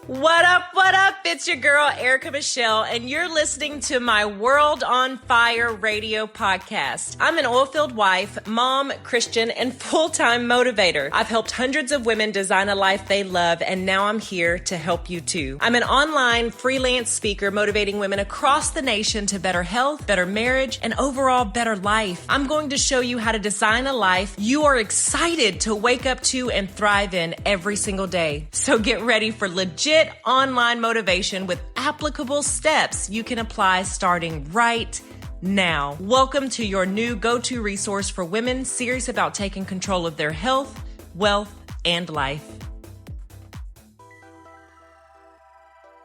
What up, what up? It's your girl, Erica Michelle, and you're listening to my World on Fire radio podcast. I'm an oil-filled wife, mom, Christian, and full-time motivator. I've helped hundreds of women design a life they love, and now I'm here to help you too. I'm an online freelance speaker motivating women across the nation to better health, better marriage, and overall better life. I'm going to show you how to design a life you are excited to wake up to and thrive in every single day. So get ready for legit online motivation with applicable steps you can apply starting right now. Welcome to your new go-to resource for women serious about taking control of their health, wealth, and life.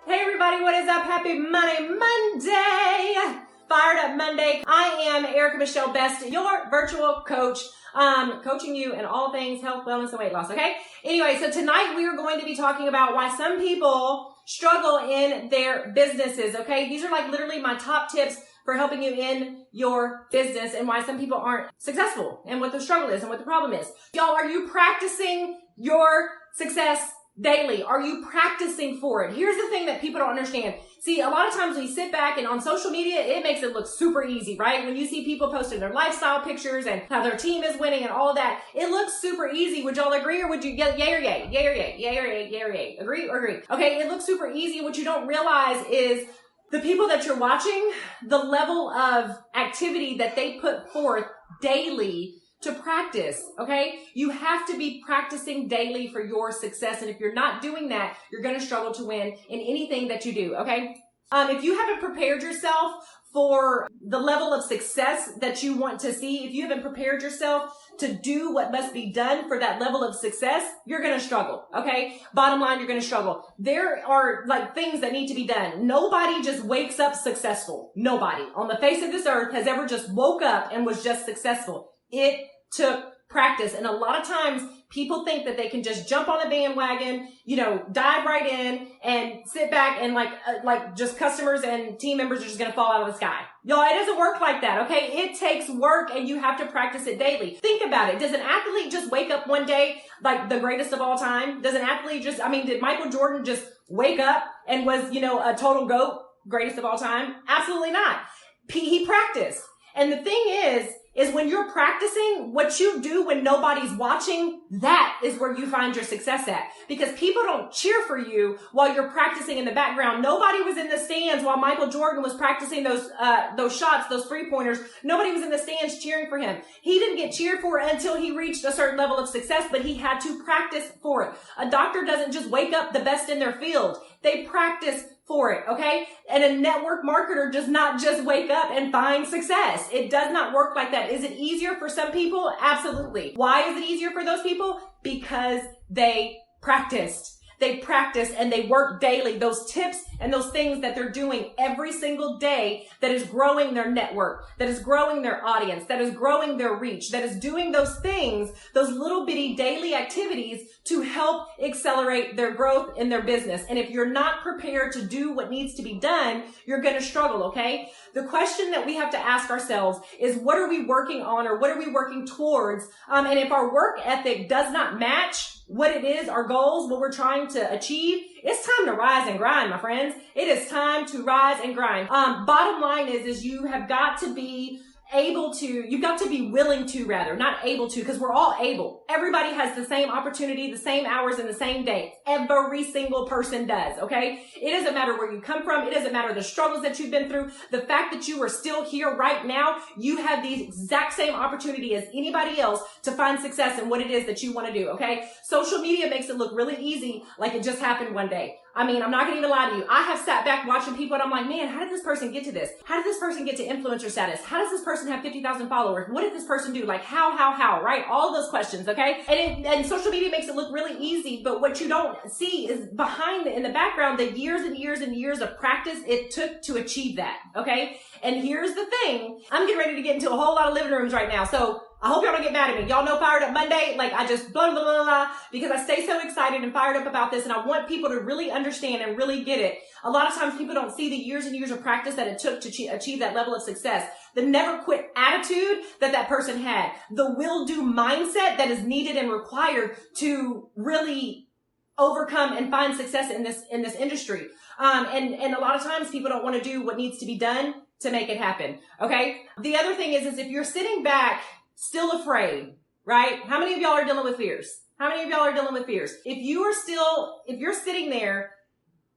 Hey everybody, what is up? Happy Monday! Fired Up Monday. I am Erica Michelle Best, your virtual coach, coaching you in all things health, wellness, and weight loss, okay? Anyway, so tonight we are going to be talking about why some people struggle in their businesses, okay? These are like literally my top tips for helping you in your business and why some people aren't successful and what the struggle is and what the problem is. Y'all, are you practicing your success daily? Are you practicing for it? Here's the thing that people don't understand. See, a lot of times we sit back and on social media, it makes it look super easy, right? When you see people posting their lifestyle pictures and how their team is winning and all of that, it looks super easy. Would y'all agree or would you yay or yay? Yay or yay? Yay or yay? Yay or yay? Agree or agree? Okay, it looks super easy. What you don't realize is the people that you're watching, the level of activity that they put forth daily to practice, okay? You have to be practicing daily for your success. And if you're not doing that, you're going to struggle to win in anything that you do, okay? If you haven't prepared yourself for the level of success that you want to see, if you haven't prepared yourself to do what must be done for that level of success, you're going to struggle, okay? Bottom line, you're going to struggle. There are like things that need to be done. Nobody just wakes up successful. Nobody on the face of this earth has ever just woke up and was just successful. It took practice. And a lot of times people think that they can just jump on the bandwagon, dive right in and sit back and like just customers and team members are just going to fall out of the sky. Y'all, it doesn't work like that. Okay. It takes work and you have to practice it daily. Think about it. Does an athlete just wake up one day like the greatest of all time? Does an athlete did Michael Jordan just wake up and was, a total GOAT, greatest of all time? Absolutely not. He practiced. And the thing is when you're practicing, what you do when nobody's watching, that is where you find your success at. Because people don't cheer for you while you're practicing in the background. Nobody was in the stands while Michael Jordan was practicing those shots, those three-pointers. Nobody was in the stands cheering for him. He didn't get cheered for until he reached a certain level of success, but he had to practice for it. A doctor doesn't just wake up the best in their field. They practice for it, okay? And a network marketer does not just wake up and find success. It does not work like that. Is it easier for some people? Absolutely. Why is it easier for those people? Because they practiced. They practice and they work daily. Those tips and those things that they're doing every single day that is growing their network, that is growing their audience, that is growing their reach, that is doing those things, those little bitty daily activities to help accelerate their growth in their business. And if you're not prepared to do what needs to be done, you're going to struggle, okay? The question that we have to ask ourselves is, what are we working on or what are we working towards? And if our work ethic does not match what it is, our goals, what we're trying to achieve, it's time to rise and grind, my friends. It is time to rise and grind. Bottom line is you have got to be you've got to be willing to, rather, not able to, because we're all able. Everybody has the same opportunity, the same hours, and the same day. Every single person does, okay? It doesn't matter where you come from. It doesn't matter the struggles that you've been through. The fact that you are still here right now, you have the exact same opportunity as anybody else to find success in what it is that you want to do, okay? Social media makes it look really easy, like it just happened one day. I mean, I'm not going to even lie to you. I have sat back watching people and I'm like, man, how did this person get to this? How did this person get to influencer status? How does this person have 50,000 followers? What did this person do? Like how, right? All those questions, okay? And social media makes it look really easy, but what you don't see is behind in the background, the years and years and years of practice it took to achieve that, okay? And here's the thing. I'm getting ready to get into a whole lot of living rooms right now. So I hope y'all don't get mad at me. Y'all know Fired Up Monday. Like I just blah, blah, blah, blah, because I stay so excited and fired up about this. And I want people to really understand and really get it. A lot of times people don't see the years and years of practice that it took to achieve that level of success. The never quit attitude that person had. The will do mindset that is needed and required to really overcome and find success in this industry. And a lot of times people don't want to do what needs to be done to make it happen. Okay. The other thing is if you're sitting back still afraid, right? How many of y'all are dealing with fears? How many of y'all are dealing with fears? If you're sitting there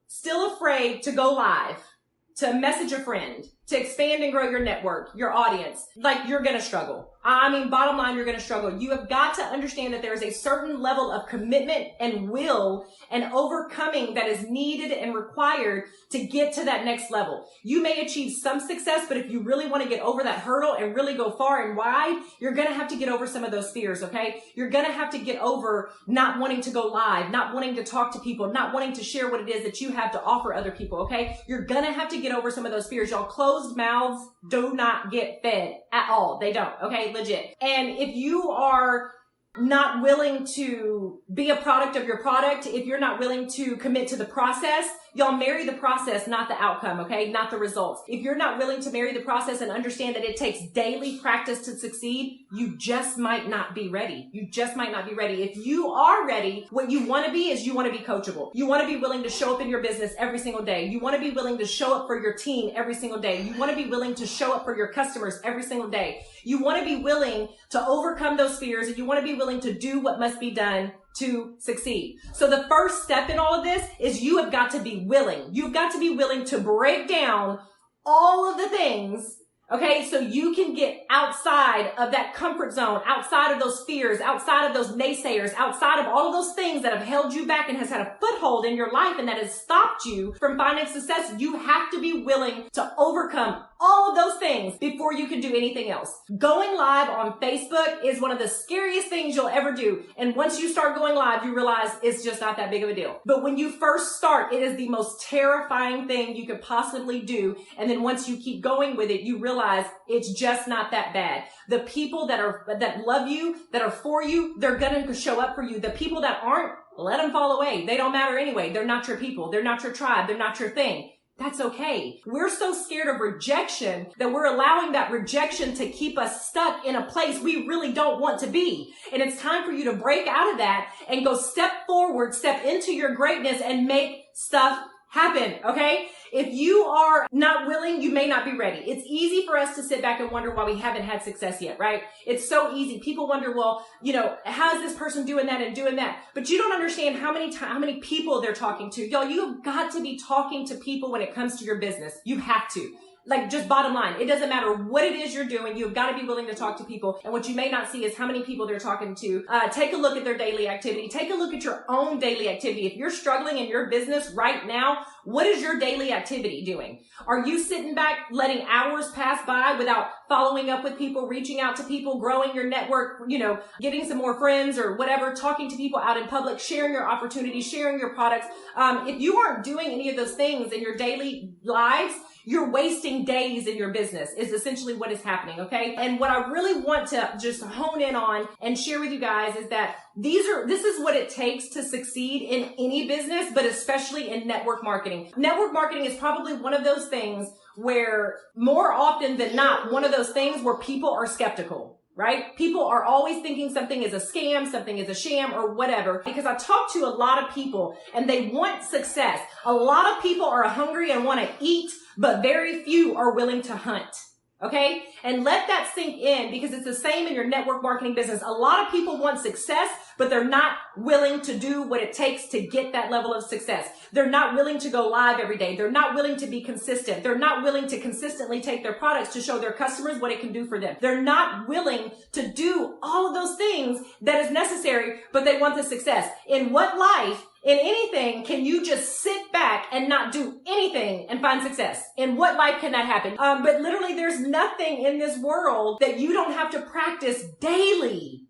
still afraid to go live, to message a friend, to expand and grow your network, your audience, like you're going to struggle. I mean, bottom line, you're going to struggle. You have got to understand that there is a certain level of commitment and will and overcoming that is needed and required to get to that next level. You may achieve some success, but if you really want to get over that hurdle and really go far and wide, you're going to have to get over some of those fears, okay? You're going to have to get over not wanting to go live, not wanting to talk to people, not wanting to share what it is that you have to offer other people, okay? You're going to have to get over some of those fears. Y'all, closed mouths do not get fed at all. They don't, okay? Legit. And if you are not willing to be a product of your product, if you're not willing to commit to the process, y'all marry the process, not the outcome, okay? Not the results. If you're not willing to marry the process and understand that it takes daily practice to succeed, you just might not be ready. You just might not be ready. If you are ready, what you want to be is you want to be coachable. You want to be willing to show up in your business every single day. You want to be willing to show up for your team every single day. You want to be willing to show up for your customers every single day. You want to be willing to overcome those fears, and you want to be willing to do what must be done to succeed. So the first step in all of this is you have got to be willing. You've got to be willing to break down all of the things, okay, so you can get outside of that comfort zone, outside of those fears, outside of those naysayers, outside of all of those things that have held you back and has had a foothold in your life and that has stopped you from finding success. You have to be willing to overcome all of those things before you can do anything else. Going live on Facebook is one of the scariest things you'll ever do. And once you start going live, you realize it's just not that big of a deal. But when you first start, it is the most terrifying thing you could possibly do. And then once you keep going with it, you realize it's just not that bad. The people that love you, that are for you, they're going to show up for you. The people that aren't, let them fall away. They don't matter anyway. They're not your people. They're not your tribe. They're not your thing. That's okay. We're so scared of rejection that we're allowing that rejection to keep us stuck in a place we really don't want to be. And it's time for you to break out of that and go step forward, step into your greatness and make stuff happen, okay? If you are not willing, you may not be ready. It's easy for us to sit back and wonder why we haven't had success yet, right? It's so easy. People wonder, well, how is this person doing that and doing that? But you don't understand how many people they're talking to. Y'all, you've got to be talking to people when it comes to your business. You have to. Like, just bottom line, it doesn't matter what it is you're doing. You've got to be willing to talk to people. And what you may not see is how many people they're talking to. Take a look at their daily activity. Take a look at your own daily activity. If you're struggling in your business right now, what is your daily activity doing? Are you sitting back letting hours pass by without following up with people, reaching out to people, growing your network, getting some more friends or whatever, talking to people out in public, sharing your opportunities, sharing your products? If you aren't doing any of those things in your daily lives, you're wasting days in your business is essentially what is happening, okay? And what I really want to just hone in on and share with you guys is that this is what it takes to succeed in any business, but especially in network marketing. Network marketing is probably one of those things where more often than not, one of those things where people are skeptical. Right? People are always thinking something is a scam, something is a sham or whatever, because I talk to a lot of people and they want success. A lot of people are hungry and want to eat, but very few are willing to hunt. Okay? And let that sink in because it's the same in your network marketing business. A lot of people want success, but they're not willing to do what it takes to get that level of success. They're not willing to go live every day. They're not willing to be consistent. They're not willing to consistently take their products to show their customers what it can do for them. They're not willing to do all of those things that is necessary, but they want the success. In what life, in anything, can you just sit back and not do anything and find success? In what life can that happen? But literally, there's nothing in this world that you don't have to practice daily,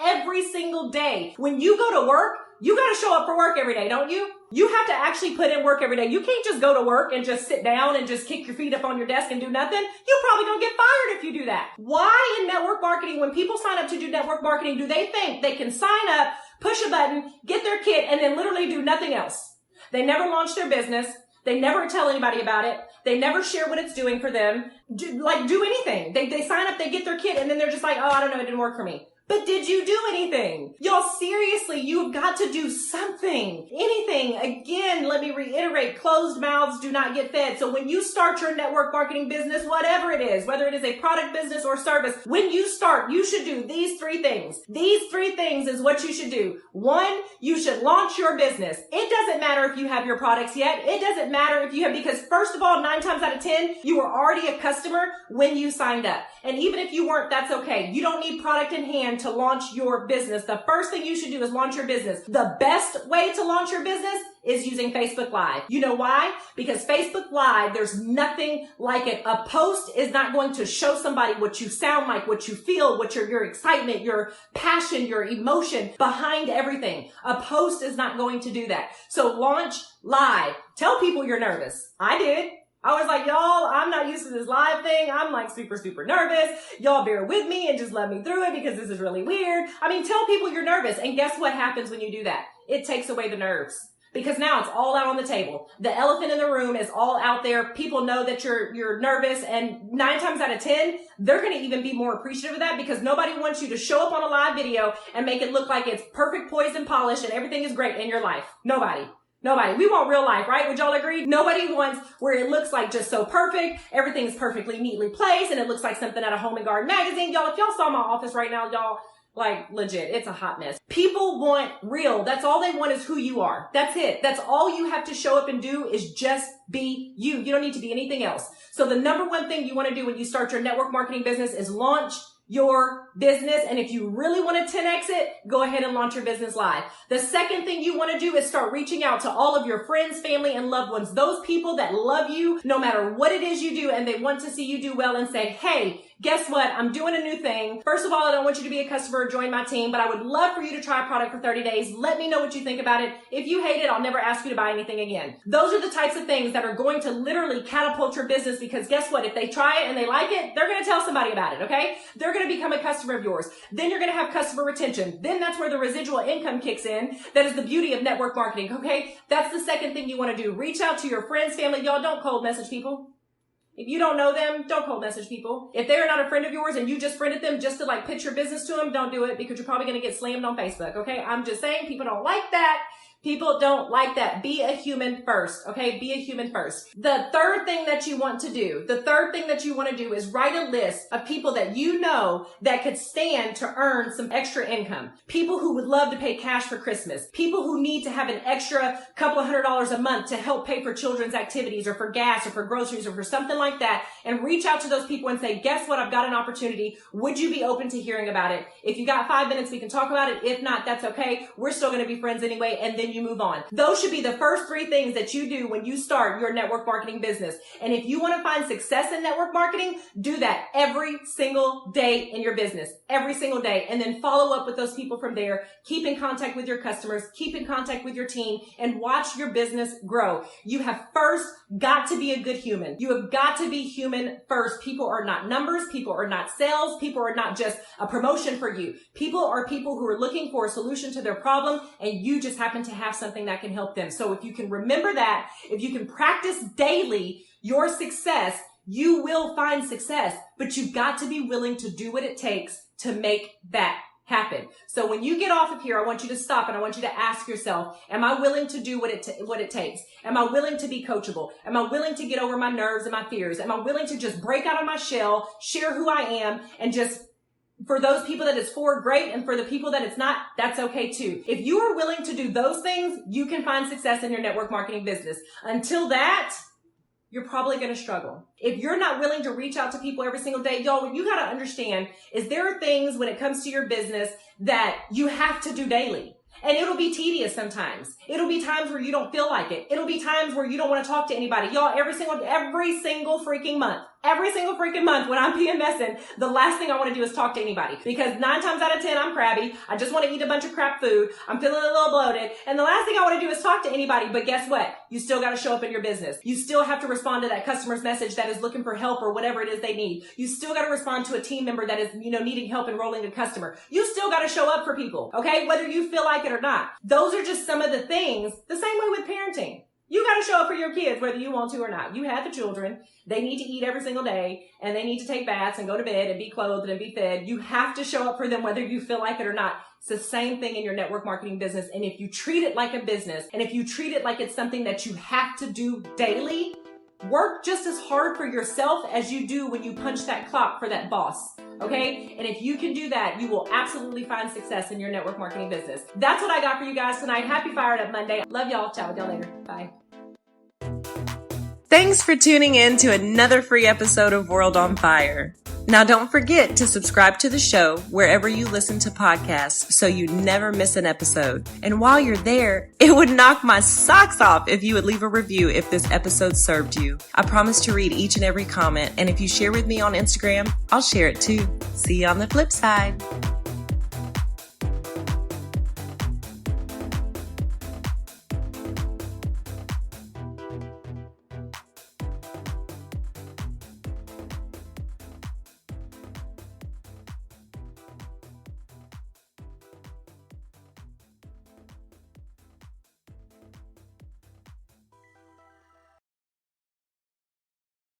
every single day. When you go to work, you got to show up for work every day, don't you? You have to actually put in work every day. You can't just go to work and just sit down and just kick your feet up on your desk and do nothing. You probably don't get fired if you do that. Why in network marketing, when people sign up to do network marketing, do they think they can sign up, push a button, get their kit, and then literally do nothing else? They never launch their business. They never tell anybody about it. They never share what it's doing for them. Do anything. They sign up, they get their kit, and then they're just like, oh, I don't know, it didn't work for me. But did you do anything? Y'all, seriously, you have got to do something. Anything. Again, let me reiterate, closed mouths do not get fed. So when you start your network marketing business, whatever it is, whether it is a product business or service, when you start, you should do these 3 things. These 3 things is what you should do. 1, you should launch your business. It doesn't matter if you have your products yet. It doesn't matter if you have, because first of all, 9 times out of 10, you were already a customer when you signed up. And even if you weren't, that's okay. You don't need product in hand to launch your business. The first thing you should do is launch your business. The best way to launch your business is using Facebook Live. You know why? Because Facebook Live, there's nothing like it. A post is not going to show somebody what you sound like, what you feel, what your excitement, your passion, your emotion behind everything. A post is not going to do that. So launch live. Tell people you're nervous. I did. I was like, y'all, I'm not used to this live thing. I'm like super, super nervous. Y'all bear with me and just let me through it because this is really weird. I mean, tell people you're nervous. And guess what happens when you do that? It takes away the nerves. Because now it's all out on the table. The elephant in the room is all out there. People know that you're nervous, and 9 times out of 10, they're going to even be more appreciative of that because nobody wants you to show up on a live video and make it look like it's perfect, poised, and polished and everything is great in your life. Nobody. We want real life, right? Would y'all agree? Nobody wants where it looks like just so perfect. Everything's perfectly neatly placed and it looks like something out of Home and Garden magazine. Y'all, if y'all saw my office right now, y'all, like legit, it's a hot mess. People want real. That's all they want is who you are. That's it. That's all you have to show up and do is just be you. You don't need to be anything else. So the number 1 thing you want to do when you start your network marketing business is launch your business. And if you really want to 10x it, go ahead and launch your business live. The second thing you want to do is start reaching out to all of your friends, family, and loved ones. Those people that love you no matter what it is you do and they want to see you do well and say, hey, guess what? I'm doing a new thing. First of all, I don't want you to be a customer or join my team, but I would love for you to try a product for 30 days. Let me know what you think about it. If you hate it, I'll never ask you to buy anything again. Those are the types of things that are going to literally catapult your business because guess what? If they try it and they like it, they're going to tell somebody about it, okay? They're going to become a customer of yours. Then you're going to have customer retention. Then that's where the residual income kicks in. That is the beauty of network marketing, okay? That's the second thing you want to do. Reach out to your friends, family. Y'all, don't cold message people. If you don't know them, don't cold message people. If they're not a friend of yours and you just friended them just to like pitch your business to them, don't do it because you're probably going to get slammed on Facebook. Okay. I'm just saying people don't like that. People don't like that. Be a human first, okay? Be a human first. The third thing that you want to do is write a list of people that you know that could stand to earn some extra income. People who would love to pay cash for Christmas. People who need to have an extra couple of $100s a month to help pay for children's activities or for gas or for groceries or for something like that. And reach out to those people and say, guess what? I've got an opportunity. Would you be open to hearing about it? If you got 5 minutes, we can talk about it. If not, that's okay. We're still going to be friends anyway. And then you move on. Those should be the first 3 things that you do when you start your network marketing business. And if you want to find success in network marketing, do that every single day in your business, every single day. And then follow up with those people from there. Keep in contact with your customers, keep in contact with your team, and watch your business grow. You have first got to be a good human. You have got to be human first. People are not numbers. People are not sales. People are not just a promotion for you. People are people who are looking for a solution to their problem, and you just happen to have something that can help them. So if you can remember that, if you can practice daily your success, you will find success, but you've got to be willing to do what it takes to make that happen. So when you get off of here, I want you to stop and I want you to ask yourself, am I willing to do what it takes? Am I willing to be coachable? Am I willing to get over my nerves and my fears? Am I willing to just break out of my shell, share who I am, and just for those people that it's for, great. And for the people that it's not, that's okay too. If you are willing to do those things, you can find success in your network marketing business. Until that, you're probably going to struggle. If you're not willing to reach out to people every single day, y'all, what you got to understand is there are things when it comes to your business that you have to do daily. And it'll be tedious sometimes. It'll be times where you don't feel like it. It'll be times where you don't want to talk to anybody. Y'all, every single freaking month when I'm PMSing, the last thing I want to do is talk to anybody. Because 9 times out of 10, I'm crabby. I just want to eat a bunch of crap food. I'm feeling a little bloated. And the last thing I want to do is talk to anybody. But guess what? You still got to show up in your business. You still have to respond to that customer's message that is looking for help or whatever it is they need. You still got to respond to a team member that is, needing help enrolling a customer. You still got to show up for people. Okay? Whether you feel like it or not. Those are just some of the things, the same way with parenting. You got to show up for your kids, whether you want to or not. You have the children. They need to eat every single day, and they need to take baths and go to bed and be clothed and be fed. You have to show up for them, whether you feel like it or not. It's the same thing in your network marketing business. And if you treat it like a business, and if you treat it like it's something that you have to do daily, work just as hard for yourself as you do when you punch that clock for that boss. Okay? And if you can do that, you will absolutely find success in your network marketing business. That's what I got for you guys tonight. Happy Fired Up Monday. Love y'all. Ciao with y'all later. Bye. Thanks for tuning in to another free episode of World on Fire. Now don't forget to subscribe to the show wherever you listen to podcasts so you never miss an episode. And while you're there, it would knock my socks off if you would leave a review if this episode served you. I promise to read each and every comment, and if you share with me on Instagram, I'll share it too. See you on the flip side.